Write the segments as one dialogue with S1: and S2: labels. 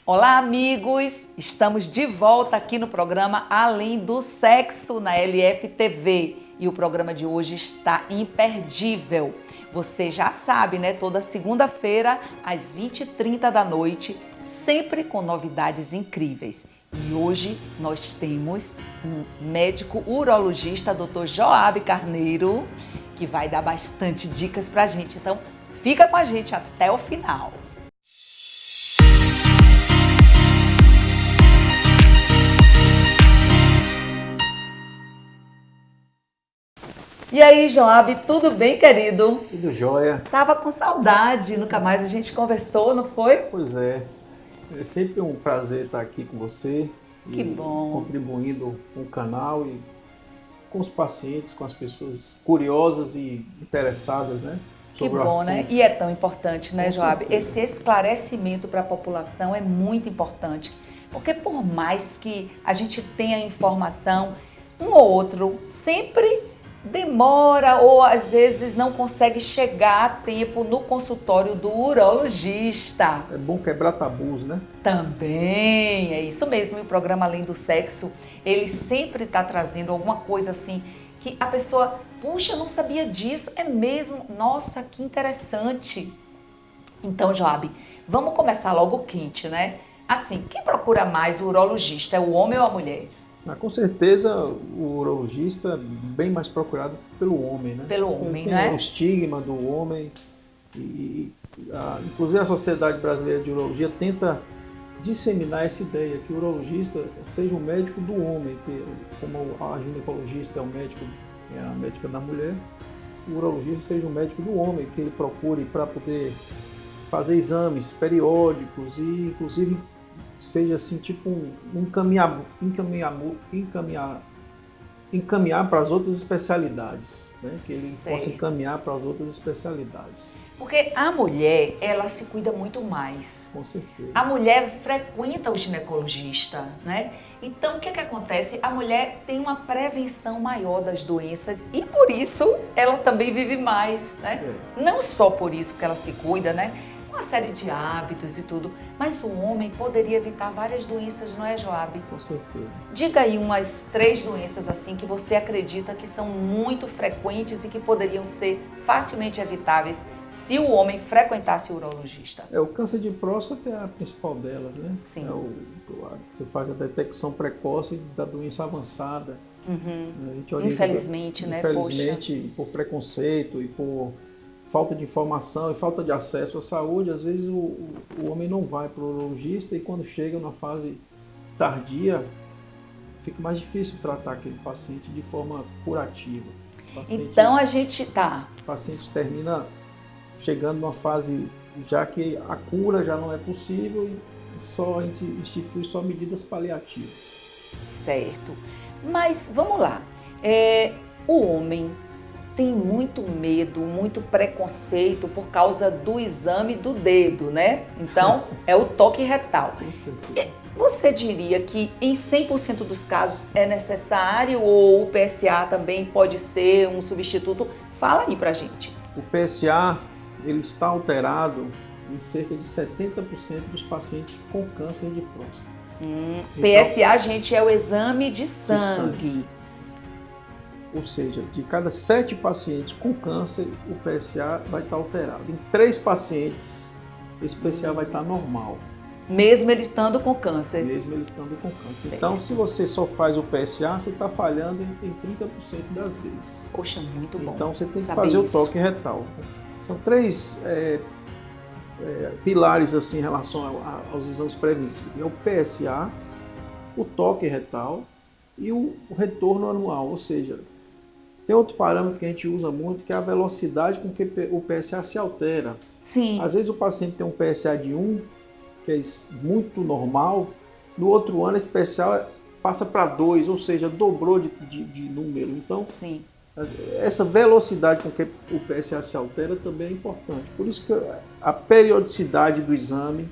S1: Olá, amigos! Estamos de volta aqui no programa Além do Sexo na LFTV e o programa de hoje está imperdível. Você já sabe, né? Toda segunda-feira às 20h30 da noite, sempre com novidades incríveis. E hoje nós temos um médico urologista, Dr. Joab Carneiro, que vai dar bastante dicas pra gente. Então, fica com a gente até o final. E aí, Joab, tudo bem, querido?
S2: Tudo jóia.
S1: Tava com saudade, nunca mais a gente conversou, não foi?
S2: Pois é. É sempre um prazer estar aqui com você.
S1: Que bom.
S2: Contribuindo com o canal e com os pacientes, com as pessoas curiosas e interessadas, né?
S1: Que bom, né? E é tão importante, né, Joab? Esse esclarecimento para a população é muito importante. Porque por mais que a gente tenha informação, um ou outro sempre demora ou às vezes não consegue chegar a tempo no consultório do urologista.
S2: É bom quebrar tabus, né?
S1: Também, é isso mesmo. E o programa Além do Sexo, ele sempre está trazendo alguma coisa assim que a pessoa, puxa, eu não sabia disso, é mesmo? Nossa, que interessante. Então, Joab, vamos começar logo quente, né? Assim, quem procura mais o urologista, é o homem ou a mulher?
S2: Com certeza o urologista é bem mais procurado pelo homem, né?
S1: Pelo homem,
S2: tem
S1: né?
S2: o estigma do homem inclusive a Sociedade Brasileira de Urologia tenta disseminar essa ideia que o urologista seja o médico do homem, que como a ginecologista é o médico, é a médica da mulher, o urologista seja o médico do homem, que ele procure para poder fazer exames periódicos e inclusive seja assim tipo encaminhar para as outras especialidades, né? Que ele possa encaminhar para as outras especialidades.
S1: Porque a mulher, ela se cuida muito mais.
S2: Com certeza.
S1: A mulher frequenta o ginecologista, né? Então, o que acontece? A mulher tem uma prevenção maior das doenças e por isso ela também vive mais, né? Não só por isso que ela se cuida, né? Uma série de hábitos e tudo, mas o homem poderia evitar várias doenças, não é, Joab?
S2: Com certeza.
S1: Diga aí umas 3 doenças assim que você acredita que são muito frequentes e que poderiam ser facilmente evitáveis se o homem frequentasse o urologista.
S2: O câncer de próstata é a principal delas, né?
S1: Sim.
S2: Você faz a detecção precoce da doença avançada.
S1: Uhum. Infelizmente, né?
S2: Infelizmente, por preconceito e por falta de informação e falta de acesso à saúde, às vezes o homem não vai para o urologista e quando chega na fase tardia, fica mais difícil tratar aquele paciente de forma curativa.
S1: Então a gente
S2: O paciente termina chegando numa fase já que a cura já não é possível e a gente institui só medidas paliativas.
S1: Certo. Mas vamos lá. O homem tem muito medo, muito preconceito por causa do exame do dedo, né? Então, é o toque retal. Você diria que em 100% dos casos é necessário ou o PSA também pode ser um substituto? Fala aí pra gente.
S2: O PSA, ele está alterado em cerca de 70% dos pacientes com câncer de próstata.
S1: PSA, gente, é o exame de sangue.
S2: Ou seja, de cada 7 pacientes com câncer, o PSA vai estar alterado. Em 3 pacientes, esse PSA vai estar normal.
S1: Mesmo ele estando com câncer?
S2: Mesmo ele estando com câncer.
S1: Certo.
S2: Então, se você só faz o PSA, você está falhando em 30% das vezes.
S1: Poxa, muito bom.
S2: Então, você tem que fazer o toque retal. São 3 pilares assim, em relação aos exames preventivos. É o PSA, o toque retal e o retorno anual, ou seja, tem outro parâmetro que a gente usa muito, que é a velocidade com que o PSA se altera.
S1: Sim.
S2: Às vezes o paciente tem um PSA de 1, que é muito normal, no outro ano esse PSA passa para 2, ou seja, dobrou de número. Então,
S1: sim,
S2: essa velocidade com que o PSA se altera também é importante. Por isso que a periodicidade do exame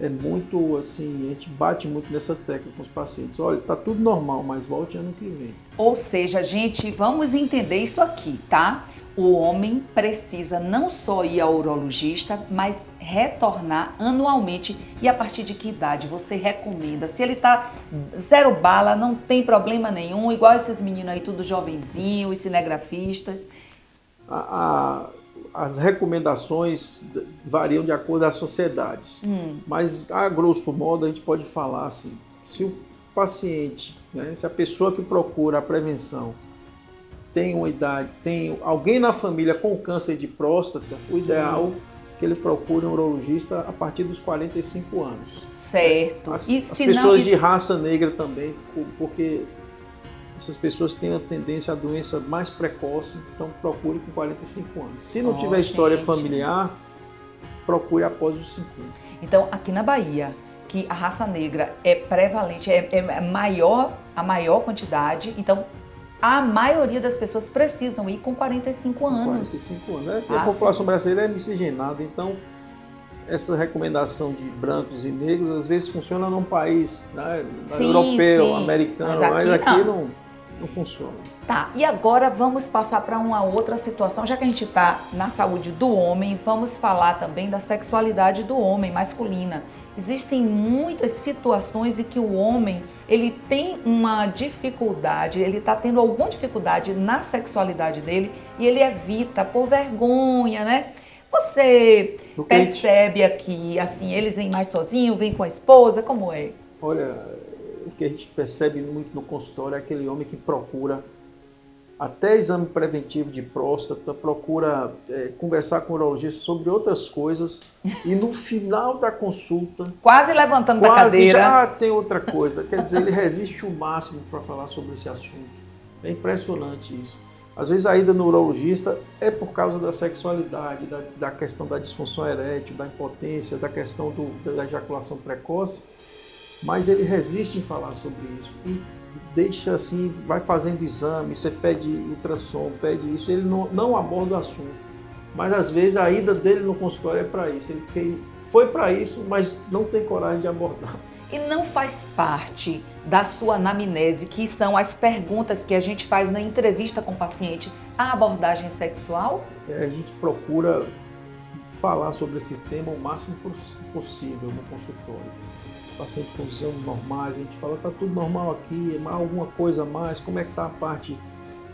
S2: é muito assim, a gente bate muito nessa tecla com os pacientes. Olha, está tudo normal, mas volte ano que vem.
S1: Ou seja, gente, vamos entender isso aqui, tá? o homem precisa não só ir ao urologista, mas retornar anualmente. E a partir de que idade você recomenda? Se ele tá zero bala, não tem problema nenhum, igual esses meninos aí, tudo jovenzinho, os cinegrafistas.
S2: As recomendações variam de acordo com as sociedades, mas a grosso modo a gente pode falar assim, se o paciente, né, se a pessoa que procura a prevenção tem uma idade, tem alguém na família com câncer de próstata, o ideal é que ele procure um urologista a partir dos 45 anos.
S1: Certo.
S2: As pessoas de raça negra também, porque essas pessoas têm a tendência à doença mais precoce, então procure com 45 anos. Se não tiver história familiar, procure após os 50.
S1: Então, aqui na Bahia, que a raça negra é prevalente, é maior, a maior quantidade, então a maioria das pessoas precisam ir com 45 anos.
S2: 45 anos, né? A população brasileira é miscigenada, então essa recomendação de brancos e negros às vezes funciona num país, né, europeu, americano, mas aqui não funciona.
S1: Tá, e agora vamos passar para uma outra situação, já que a gente está na saúde do homem, vamos falar também da sexualidade do homem, masculina. Existem muitas situações em que o homem, ele tem uma dificuldade, ele está tendo alguma dificuldade na sexualidade dele e ele evita por vergonha, né? Você percebe aqui, assim, eles vêm mais sozinhos, vêm com a esposa, como é?
S2: Olha, o que a gente percebe muito no consultório é aquele homem que procura até exame preventivo de próstata, procura conversar com o urologista sobre outras coisas e no final da consulta...
S1: Quase levantando da cadeira.
S2: Já tem outra coisa, quer dizer, ele resiste o máximo para falar sobre esse assunto. É impressionante isso. Às vezes a ida no urologista é por causa da sexualidade, da questão da disfunção erétil, da impotência, da questão da ejaculação precoce, mas ele resiste em falar sobre isso e deixa assim, vai fazendo exame, você pede ultrassom, pede isso, ele não aborda o assunto. Mas às vezes a ida dele no consultório é para isso, ele foi para isso, mas não tem coragem de abordar.
S1: E não faz parte da sua anamnese, que são as perguntas que a gente faz na entrevista com o paciente, a abordagem sexual?
S2: A gente procura falar sobre esse tema o máximo possível no consultório. O paciente com exames normais, a gente fala, está tudo normal aqui, alguma coisa a mais, como é que está a parte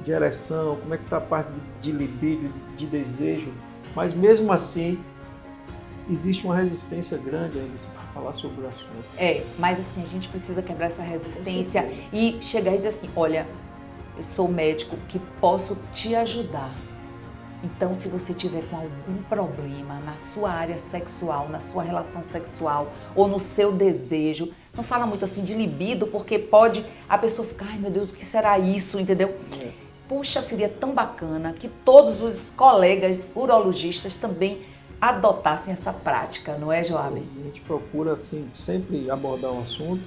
S2: de ereção, como é que está a parte de libido, de desejo, mas mesmo assim, existe uma resistência grande ainda para falar sobre o assunto.
S1: Mas assim, a gente precisa quebrar essa resistência e chegar e dizer assim, olha, eu sou médico que posso te ajudar. Então, se você tiver com algum problema na sua área sexual, na sua relação sexual ou no seu desejo, não fala muito assim de libido, porque pode a pessoa ficar, ai meu Deus, o que será isso, entendeu? Puxa, seria tão bacana que todos os colegas urologistas também adotassem essa prática, não é, Joab?
S2: A gente procura, assim, sempre abordar o assunto,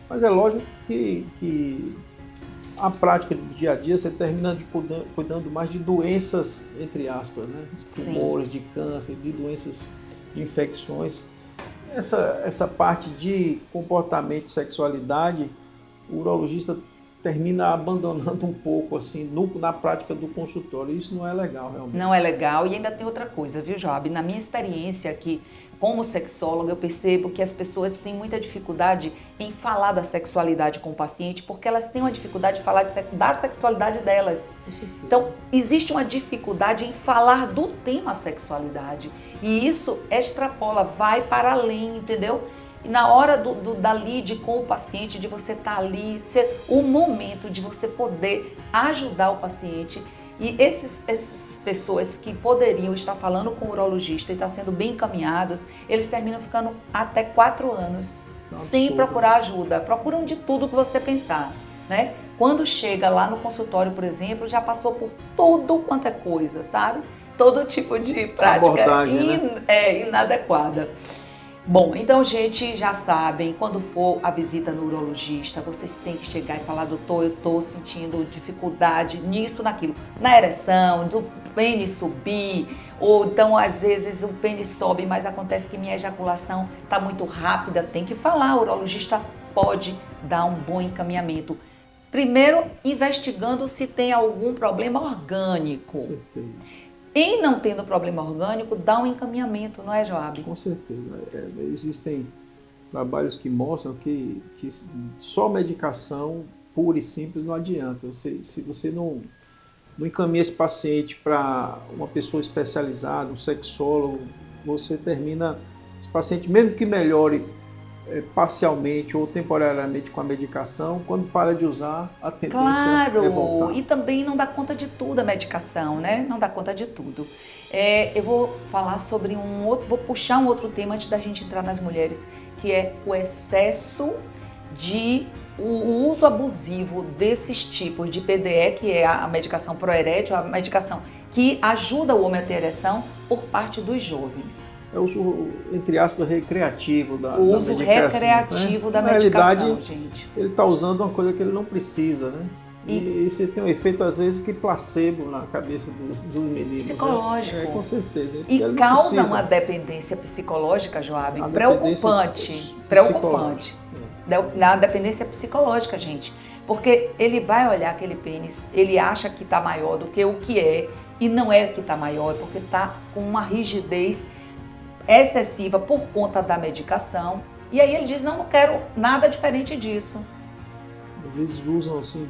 S2: mas é lógico que a prática do dia a dia você termina cuidando mais de doenças, entre aspas, né? De tumores, de câncer, de doenças, de infecções. Essa parte de comportamento e sexualidade, o urologista termina abandonando um pouco assim na prática do consultório. Isso não é legal, realmente.
S1: Não é legal. E ainda tem outra coisa, viu, Joab? Na minha experiência aqui como sexóloga, eu percebo que as pessoas têm muita dificuldade em falar da sexualidade com o paciente, porque elas têm uma dificuldade de falar da sexualidade delas. Então, existe uma dificuldade em falar do tema sexualidade. E isso extrapola, vai para além, entendeu? E na hora da lide com o paciente, de você estar ali, ser o momento de você poder ajudar o paciente. E essas pessoas que poderiam estar falando com o urologista e estar sendo bem encaminhados, eles terminam ficando até 4 anos sem procurar ajuda. Procuram de tudo que você pensar, né? Quando chega lá no consultório, por exemplo, já passou por tudo quanto é coisa, sabe? Todo tipo de prática inadequada. Bom, então, gente, já sabem, quando for a visita no urologista, vocês têm que chegar e falar, doutor, eu tô sentindo dificuldade nisso, naquilo, na ereção, do pênis subir, ou então, às vezes, o pênis sobe, mas acontece que minha ejaculação tá muito rápida, tem que falar, o urologista pode dar um bom encaminhamento. Primeiro, investigando se tem algum problema orgânico.
S2: Com certeza.
S1: E não tendo problema orgânico, dá um encaminhamento, não é, Joab?
S2: Com certeza. Existem trabalhos que mostram que só medicação pura e simples não adianta. Se você não encaminha esse paciente para uma pessoa especializada, um sexólogo, você termina, esse paciente, mesmo que melhore parcialmente ou temporariamente com a medicação, quando para de usar, a tendência é voltar.
S1: Claro, e também não dá conta de tudo a medicação, né? Não dá conta de tudo. Eu vou falar sobre vou puxar um outro tema antes da gente entrar nas mulheres, que é o excesso o uso abusivo desses tipos de PDE, que é a medicação proerétil, a medicação que ajuda o homem a ter ereção, por parte dos jovens.
S2: É o uso, entre aspas, recreativo da
S1: medicação. O uso recreativo da medicação,
S2: realidade,
S1: gente.
S2: Ele está usando uma coisa que ele não precisa, né? E isso tem um efeito, às vezes, que placebo na cabeça dos meninos.
S1: psicológico.
S2: Né? Com certeza.
S1: E causa uma dependência psicológica, Joab, preocupante. Na dependência psicológica, gente. Porque ele vai olhar aquele pênis, ele acha que está maior do que o que é, e não é que está maior, é porque está com uma rigidez excessiva por conta da medicação. E aí ele diz, não quero nada diferente disso.
S2: Às vezes usam assim,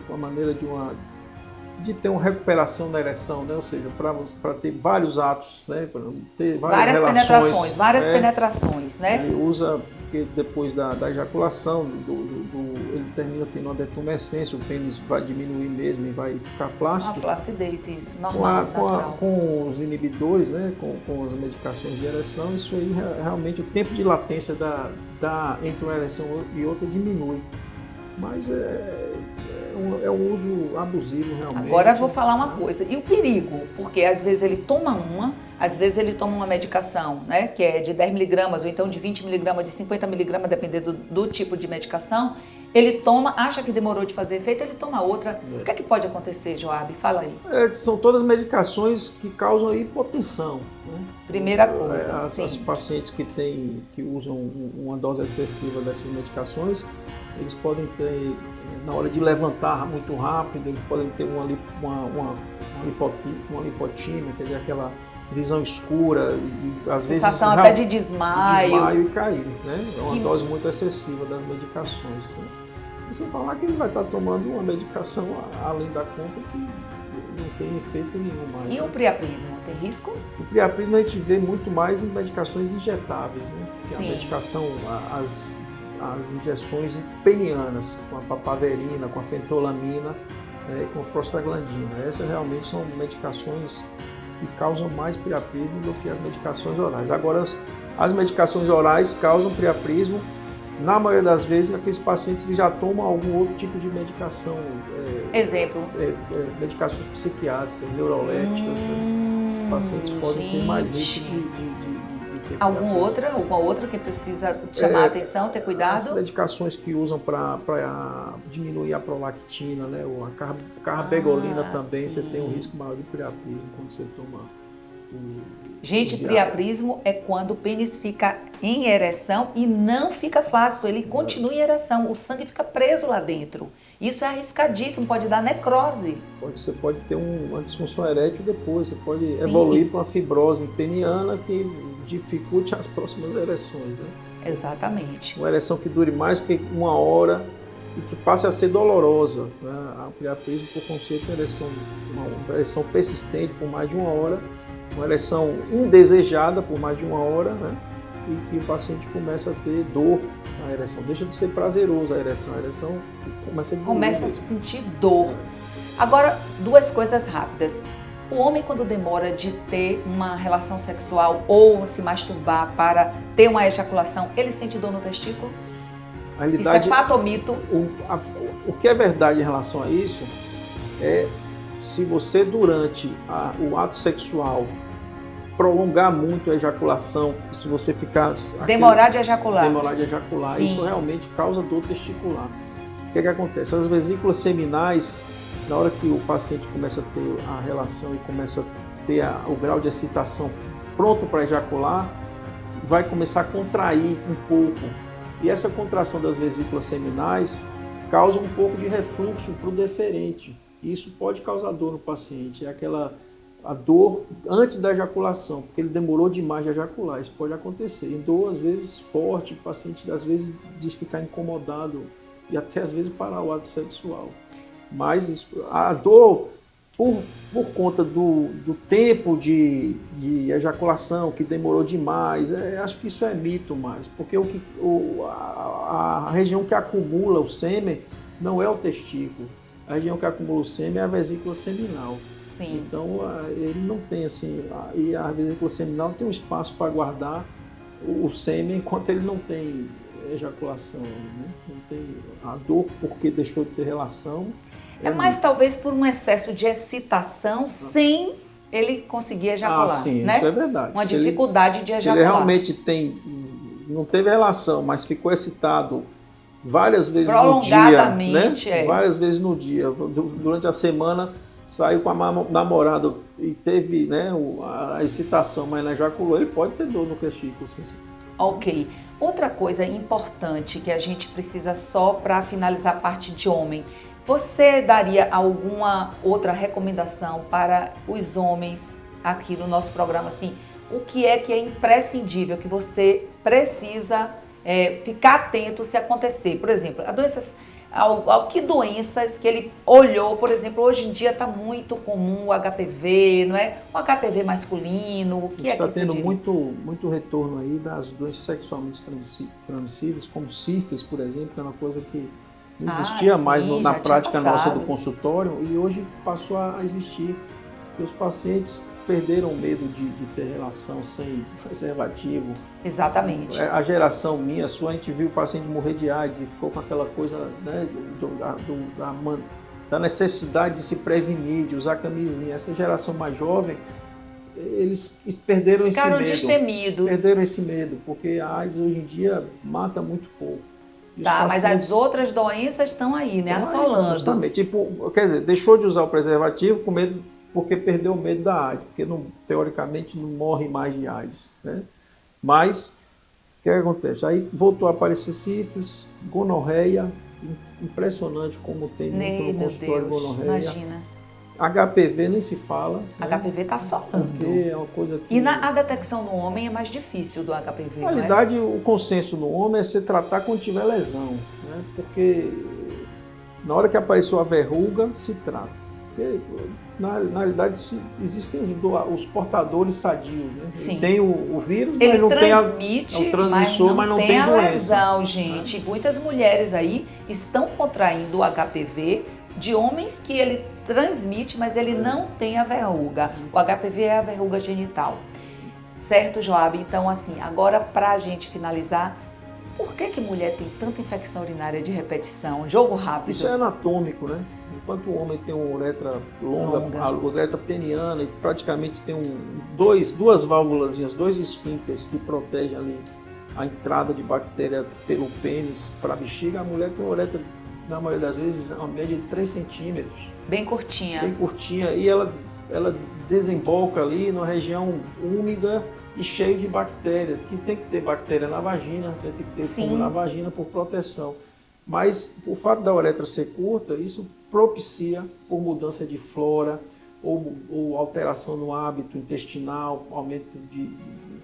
S2: uma maneira de ter uma recuperação da ereção, né? Ou seja, para ter vários atos, né? Para ter várias relações,
S1: penetrações, né?
S2: Ele usa, porque depois da ejaculação, ele termina tendo uma detumescência, o pênis vai diminuir mesmo e vai ficar flácido.
S1: Uma flacidez, isso, normal, natural.
S2: Com os inibidores, né? Com as medicações de ereção, isso aí realmente o tempo de latência entre uma ereção e outra diminui. Mas é um uso abusivo realmente.
S1: Agora eu vou falar uma coisa. E o perigo? Porque às vezes ele toma às vezes ele toma uma medicação, né, que é de 10 miligramas, ou então de 20 miligramas, de 50 miligramas, dependendo do tipo de medicação. Ele toma, acha que demorou de fazer efeito, ele toma outra. O que é que pode acontecer, Joab? Fala aí.
S2: São todas medicações que causam hipotensão. Né?
S1: Primeira coisa,
S2: As pacientes que usam uma dose excessiva dessas medicações, eles podem ter, na hora de levantar muito rápido, eles podem ter uma lipotímia, quer dizer, aquela visão escura e às vezes
S1: sensação até de desmaio
S2: e cair, né? É uma dose muito excessiva das medicações. Né? E sem falar que ele vai estar tomando uma medicação além da conta que não tem efeito nenhum mais.
S1: E o priapismo, tem risco?
S2: O priapismo a gente vê muito mais em medicações injetáveis, né? Que
S1: Sim.
S2: a medicação, as injeções penianas, com a papaverina, com a fentolamina, com a prostaglandina. Essas realmente são medicações que causam mais priapismo do que as medicações orais. Agora, as medicações orais causam priapismo, na maioria das vezes, aqueles pacientes que já tomam algum outro tipo de medicação.
S1: Exemplo?
S2: Medicações psiquiátricas, neurolépticas. Esses pacientes podem ter mais risco de
S1: alguma outra que precisa chamar a atenção, ter cuidado?
S2: As medicações que usam para diminuir a prolactina, né? Ou a carbegolina também,
S1: sim.
S2: Você tem um risco maior de priapismo quando você toma
S1: Gente, priapismo é quando o pênis fica em ereção e não fica flácido, ele continua em ereção, o sangue fica preso lá dentro. Isso é arriscadíssimo, pode dar necrose.
S2: Você pode ter uma disfunção erétil depois, você pode evoluir para uma fibrose peniana que dificulte as próximas ereções, né?
S1: Exatamente.
S2: Uma ereção que dure mais que 1 hora e que passe a ser dolorosa, né? A priapismo, por conceito, é uma ereção persistente por mais de 1 hora, uma ereção indesejada por mais de 1 hora, né? E que o paciente começa a ter dor na ereção. Deixa de ser prazeroso a ereção começa a
S1: sentir dor. Agora, 2 coisas rápidas. O homem, quando demora de ter uma relação sexual ou se masturbar para ter uma ejaculação, ele sente dor no testículo? Isso é fato ou mito?
S2: O que é verdade em relação a isso é se você, durante o ato sexual, prolongar muito a ejaculação, se você ficar...
S1: Demorar de ejacular,
S2: Sim. Isso realmente causa dor testicular. O que acontece? As vesículas seminais, na hora que o paciente começa a ter a relação e começa a ter o grau de excitação pronto para ejacular, vai começar a contrair um pouco. E essa contração das vesículas seminais causa um pouco de refluxo para o deferente. Isso pode causar dor no paciente, é a dor antes da ejaculação, porque ele demorou demais de ejacular, isso pode acontecer. E dor, às vezes, forte, o paciente, às vezes, de ficar incomodado e até, às vezes, parar o ato sexual. Mas a dor, por conta do tempo de ejaculação, que demorou demais, acho que isso é mito mais, porque a região que acumula o sêmen não é o testículo, a região que acumula o sêmen é a vesícula seminal.
S1: Sim.
S2: Então, ele não tem assim, e a vesícula seminal tem um espaço para guardar o sêmen enquanto ele não tem ejaculação, né? Não tem a dor porque deixou de ter relação.
S1: É mais talvez por um excesso de excitação sem ele conseguir ejacular,
S2: sim,
S1: né?
S2: Isso é verdade.
S1: Uma dificuldade de ejacular.
S2: Se ele realmente não teve relação, mas ficou excitado várias vezes no dia, né? Várias vezes no dia, durante a semana, saiu com a namorada e teve, né, a excitação, mas não ejaculou, ele pode ter dor no testículo.
S1: Ok. Outra coisa importante que a gente precisa só para finalizar a parte de homem, você daria alguma outra recomendação para os homens aqui no nosso programa, assim, o que é imprescindível, que você precisa ficar atento se acontecer? Por exemplo, que doenças que ele olhou, por exemplo, hoje em dia está muito comum o HPV, não é? O HPV masculino, o que é que
S2: está tendo muito retorno aí das doenças sexualmente transmissíveis, como sífilis, por exemplo, que é uma coisa que não existia mais na prática nossa do consultório e hoje passou a existir. E os pacientes perderam o medo de ter relação sem preservativo.
S1: Exatamente.
S2: A geração minha, sua, a gente viu o paciente morrer de AIDS e ficou com aquela coisa, né, da necessidade de se prevenir, de usar camisinha. Essa geração mais jovem, eles perderam esse medo.
S1: Ficaram destemidos.
S2: Perderam esse medo, porque a AIDS hoje em dia mata muito pouco.
S1: Tá, mas as outras doenças estão aí, né? Assolando.
S2: Justamente. Tipo, quer dizer, deixou de usar o preservativo com medo, porque perdeu o medo da AIDS, porque teoricamente não morre mais de AIDS, né? Mas, o que acontece? Aí voltou a aparecer sífilis, gonorreia, impressionante como tem muito no consultório gonorreia.
S1: Imagina.
S2: HPV nem se fala.
S1: HPV está assolando.
S2: Porque é uma coisa que...
S1: E a detecção no homem é mais difícil do HPV,
S2: na realidade, o consenso no homem é se tratar quando tiver lesão, né? Porque na hora que apareceu a verruga, se trata. Porque, na realidade, existem os portadores sadios, né?
S1: Sim.
S2: Ele tem o vírus,
S1: ele
S2: mas não
S1: transmite,
S2: tem o transmissor, mas não tem
S1: a
S2: doença.
S1: Lesão, gente. Muitas mulheres aí estão contraindo o HPV de homens que ele transmite, mas ele não tem a verruga. O HPV é a verruga genital. Certo, Joab? Então, assim, agora pra gente finalizar, por que mulher tem tanta infecção urinária de repetição? Jogo rápido.
S2: Isso é anatômico, né? Enquanto o homem tem uma uretra longa. A uretra peniana, e praticamente tem duas válvulazinhas, dois esfíncteres que protegem ali a entrada de bactéria pelo pênis para a bexiga, a mulher tem uma uretra, na maioria das vezes, uma média de 3 centímetros.
S1: Bem curtinha.
S2: Bem curtinha. E ela desemboca ali numa região úmida e cheia de bactérias, que tem que ter bactéria na vagina, tem que ter fungo na vagina por proteção. Mas o fato da uretra ser curta, isso propicia por mudança de flora ou alteração no hábito intestinal, aumento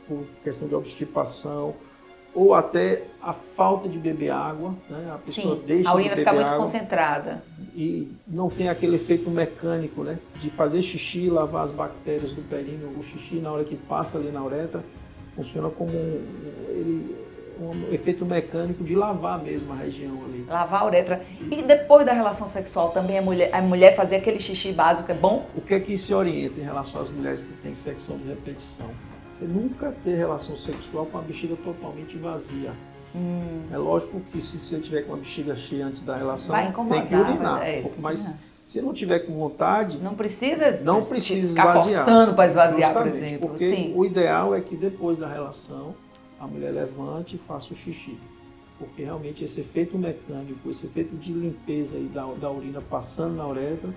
S2: por questão de obstipação, ou até a falta de beber água, né? A pessoa deixa
S1: a urina
S2: de
S1: fica
S2: beber
S1: muito
S2: água
S1: concentrada.
S2: E não tem aquele efeito mecânico, né? De fazer xixi, lavar as bactérias do períneo. O xixi, na hora que passa ali na uretra, funciona como um efeito mecânico de lavar mesmo a região ali.
S1: Lavar a uretra. E depois da relação sexual também a mulher fazer aquele xixi básico é bom?
S2: O que é que se orienta em relação às mulheres que têm infecção de repetição? Você nunca ter relação sexual com a bexiga totalmente vazia. É lógico que se você tiver com a bexiga cheia antes da relação, tem que urinar. Mas se não tiver com vontade,
S1: não precisa
S2: ficar
S1: forçando para esvaziar,
S2: justamente,
S1: por exemplo.
S2: Porque o ideal é que depois da relação a mulher levante e faça o xixi. Porque realmente esse efeito mecânico, esse efeito de limpeza aí da urina passando na uretra,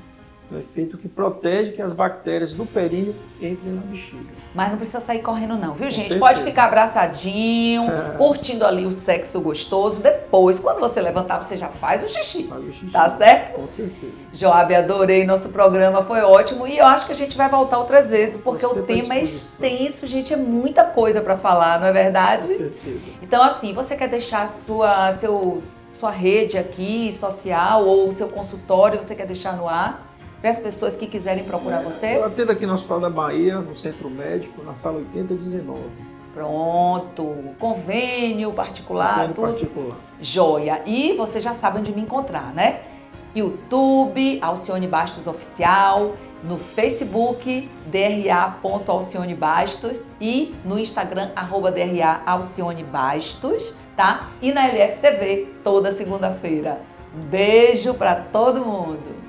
S2: É um efeito que protege que as bactérias do períneo entrem na bexiga.
S1: Mas não precisa sair correndo não, viu, gente?
S2: certeza.
S1: Pode ficar abraçadinho, curtindo ali o sexo gostoso. Depois, quando você levantar, você já faz o xixi.
S2: Faz o xixi.
S1: Tá certo?
S2: Com certeza.
S1: Joab, adorei nosso programa, foi ótimo. E eu acho que a gente vai voltar outras vezes, porque o
S2: Sempre à
S1: tema é
S2: disposição.
S1: extenso, gente. É muita coisa para falar, não é verdade?
S2: Com certeza.
S1: Então, assim, você quer deixar sua rede aqui, social, ou o seu consultório, você quer deixar no ar? Para as pessoas que quiserem procurar você?
S2: Eu atendo aqui no Hospital da Bahia, no Centro Médico, na sala 8019.
S1: Pronto. Convênio particular,
S2: Convênio
S1: tudo.
S2: particular.
S1: Joia. E você já sabe onde me encontrar, né? YouTube, Alcione Bastos Oficial, no Facebook, dra.alcione Bastos e no Instagram, @DRA Alcione Bastos, tá? E na LF TV, toda segunda-feira. Um beijo para todo mundo!